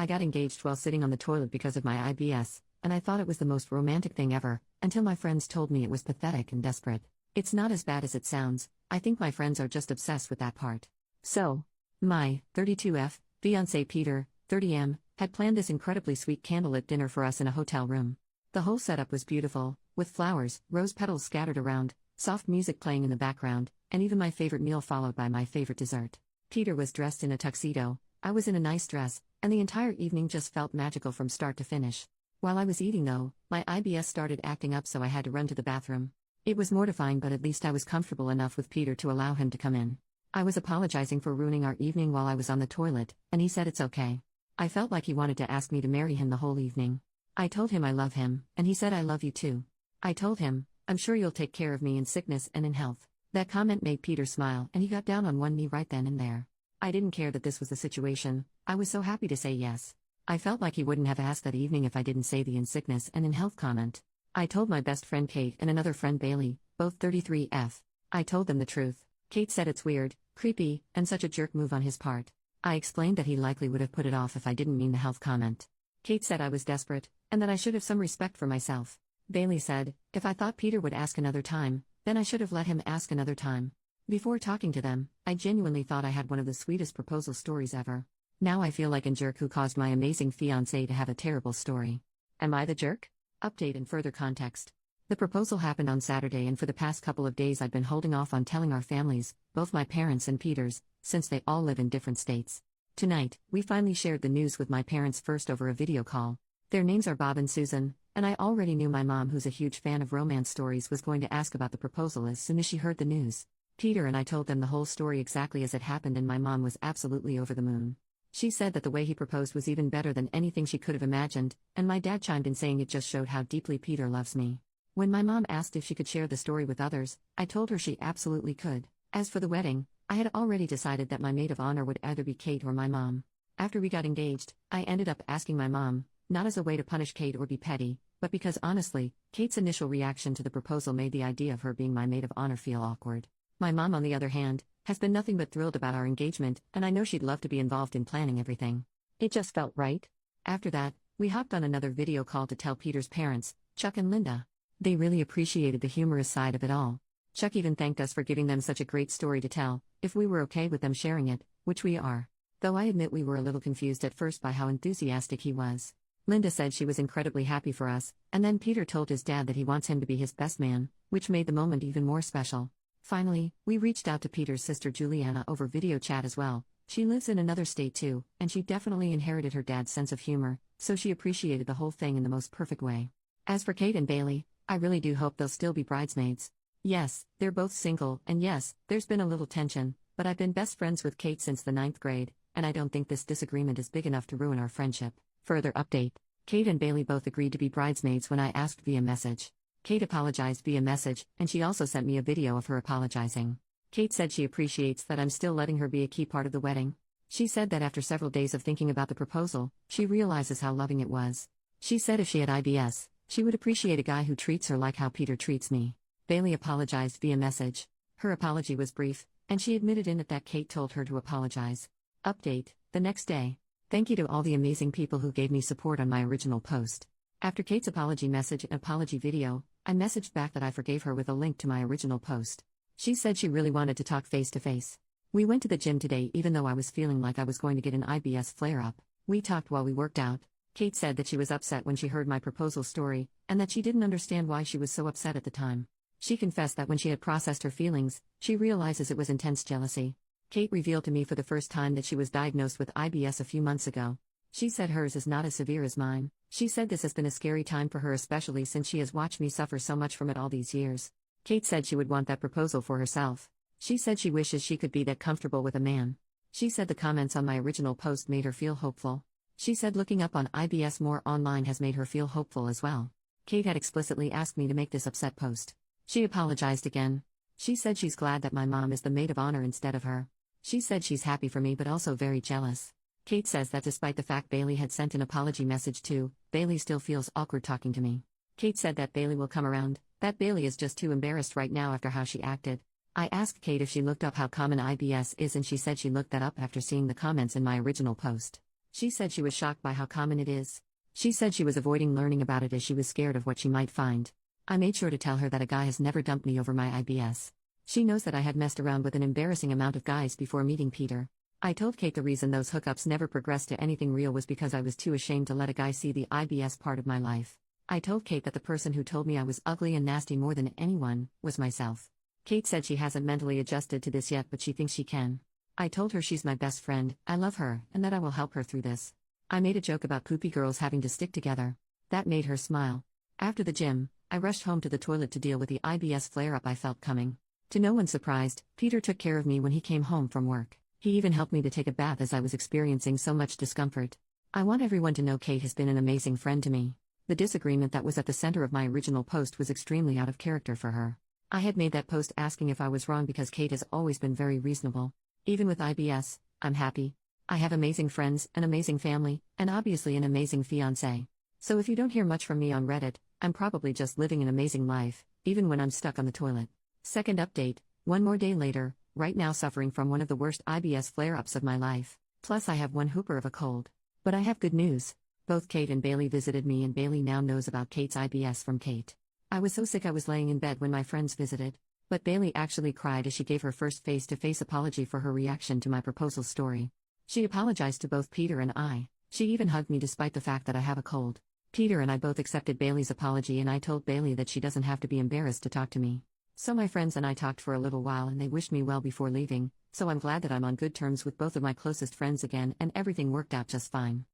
I got engaged while sitting on the toilet because of my IBS, and I thought it was the most romantic thing ever, until my friends told me it was pathetic and desperate. It's not as bad as it sounds. I think my friends are just obsessed with that part. So, my 32F fiancé Peter, 30M, had planned this incredibly sweet candlelit dinner for us in a hotel room. The whole setup was beautiful, with flowers, rose petals scattered around, soft music playing in the background, and even my favorite meal followed by my favorite dessert. Peter was dressed in a tuxedo, I was in a nice dress, and the entire evening just felt magical from start to finish. While I was eating though, my IBS started acting up, so I had to run to the bathroom. It was mortifying, but at least I was comfortable enough with Peter to allow him to come in. I was apologizing for ruining our evening while I was on the toilet, and he said it's okay. I felt like he wanted to ask me to marry him the whole evening. I told him I love him, and he said I love you too. I told him, I'm sure you'll take care of me in sickness and in health. That comment made Peter smile, and he got down on one knee right then and there. I didn't care that this was the situation. I was so happy to say yes. I felt like he wouldn't have asked that evening if I didn't say the in sickness and in health comment. I told my best friend Kate and another friend Bailey, both 33F. I told them the truth. Kate said it's weird, creepy, and such a jerk move on his part. I explained that he likely would have put it off if I didn't mean the health comment. Kate said I was desperate, and that I should have some respect for myself. Bailey said, if I thought Peter would ask another time, then I should have let him ask another time. Before talking to them, I genuinely thought I had one of the sweetest proposal stories ever. Now I feel like a jerk who caused my amazing fiancé to have a terrible story. Am I the jerk? Update and further context. The proposal happened on Saturday, and for the past couple of days I'd been holding off on telling our families, both my parents and Peter's, since they all live in different states. Tonight, we finally shared the news with my parents first over a video call. Their names are Bob and Susan, and I already knew my mom, who's a huge fan of romance stories, was going to ask about the proposal as soon as she heard the news. Peter and I told them the whole story exactly as it happened, and my mom was absolutely over the moon. She said that the way he proposed was even better than anything she could have imagined, and my dad chimed in saying it just showed how deeply Peter loves me. When my mom asked if she could share the story with others, I told her she absolutely could. As for the wedding, I had already decided that my maid of honor would either be Kate or my mom. After we got engaged, I ended up asking my mom, not as a way to punish Kate or be petty, but because honestly, Kate's initial reaction to the proposal made the idea of her being my maid of honor feel awkward. My mom, on the other hand, has been nothing but thrilled about our engagement, and I know she'd love to be involved in planning everything. It just felt right. After that, we hopped on another video call to tell Peter's parents, Chuck and Linda. They really appreciated the humorous side of it all. Chuck even thanked us for giving them such a great story to tell, if we were okay with them sharing it, which we are. Though I admit we were a little confused at first by how enthusiastic he was. Linda said she was incredibly happy for us, and then Peter told his dad that he wants him to be his best man, which made the moment even more special. Finally, we reached out to Peter's sister Juliana over video chat as well. She lives in another state too, and she definitely inherited her dad's sense of humor, so she appreciated the whole thing in the most perfect way. As for Kate and Bailey, I really do hope they'll still be bridesmaids. Yes, they're both single, and yes, there's been a little tension, but I've been best friends with Kate since the 9th grade, and I don't think this disagreement is big enough to ruin our friendship. Further update. Kate and Bailey both agreed to be bridesmaids when I asked via message. Kate apologized via message, and she also sent me a video of her apologizing. Kate said she appreciates that I'm still letting her be a key part of the wedding. She said that after several days of thinking about the proposal, she realizes how loving it was. She said if she had IBS, she would appreciate a guy who treats her like how Peter treats me. Bailey apologized via message. Her apology was brief, and she admitted in it that Kate told her to apologize. Update, the next day. Thank you to all the amazing people who gave me support on my original post. After Kate's apology message and apology video, I messaged back that I forgave her with a link to my original post. She said she really wanted to talk face to face. We went to the gym today even though I was feeling like I was going to get an IBS flare-up. We talked while we worked out. Kate said that she was upset when she heard my proposal story, and that she didn't understand why she was so upset at the time. She confessed that when she had processed her feelings, she realizes it was intense jealousy. Kate revealed to me for the first time that she was diagnosed with IBS a few months ago. She said hers is not as severe as mine. She said this has been a scary time for her, especially since she has watched me suffer so much from it all these years. Kate said she would want that proposal for herself. She said she wishes she could be that comfortable with a man. She said the comments on my original post made her feel hopeful. She said looking up on IBS more online has made her feel hopeful as well. Kate had explicitly asked me to make this upset post. She apologized again. She said she's glad that my mom is the maid of honor instead of her. She said she's happy for me but also very jealous. Kate says that despite the fact Bailey had sent an apology message too, Bailey still feels awkward talking to me. Kate said that Bailey will come around, that Bailey is just too embarrassed right now after how she acted. I asked Kate if she looked up how common IBS is, and she said she looked that up after seeing the comments in my original post. She said she was shocked by how common it is. She said she was avoiding learning about it as she was scared of what she might find. I made sure to tell her that a guy has never dumped me over my IBS. She knows that I had messed around with an embarrassing amount of guys before meeting Peter. I told Kate the reason those hookups never progressed to anything real was because I was too ashamed to let a guy see the IBS part of my life. I told Kate that the person who told me I was ugly and nasty more than anyone was myself. Kate said she hasn't mentally adjusted to this yet, but she thinks she can. I told her she's my best friend, I love her, and that I will help her through this. I made a joke about poopy girls having to stick together. That made her smile. After the gym, I rushed home to the toilet to deal with the IBS flare-up I felt coming. To no one's surprise, Peter took care of me when he came home from work. He even helped me to take a bath as I was experiencing so much discomfort. I want everyone to know Kate has been an amazing friend to me. The disagreement that was at the center of my original post was extremely out of character for her. I had made that post asking if I was wrong because Kate has always been very reasonable. Even with IBS, I'm happy. I have amazing friends, an amazing family, and obviously an amazing fiancé. So if you don't hear much from me on Reddit, I'm probably just living an amazing life, even when I'm stuck on the toilet. Second update, one more day later, right now suffering from one of the worst IBS flare-ups of my life. Plus I have one hooper of a cold. But I have good news. Both Kate and Bailey visited me, and Bailey now knows about Kate's IBS from Kate. I was so sick I was laying in bed when my friends visited. But Bailey actually cried as she gave her first face-to-face apology for her reaction to my proposal story. She apologized to both Peter and I. She even hugged me despite the fact that I have a cold. Peter and I both accepted Bailey's apology, and I told Bailey that she doesn't have to be embarrassed to talk to me. So my friends and I talked for a little while and they wished me well before leaving, so I'm glad that I'm on good terms with both of my closest friends again and everything worked out just fine.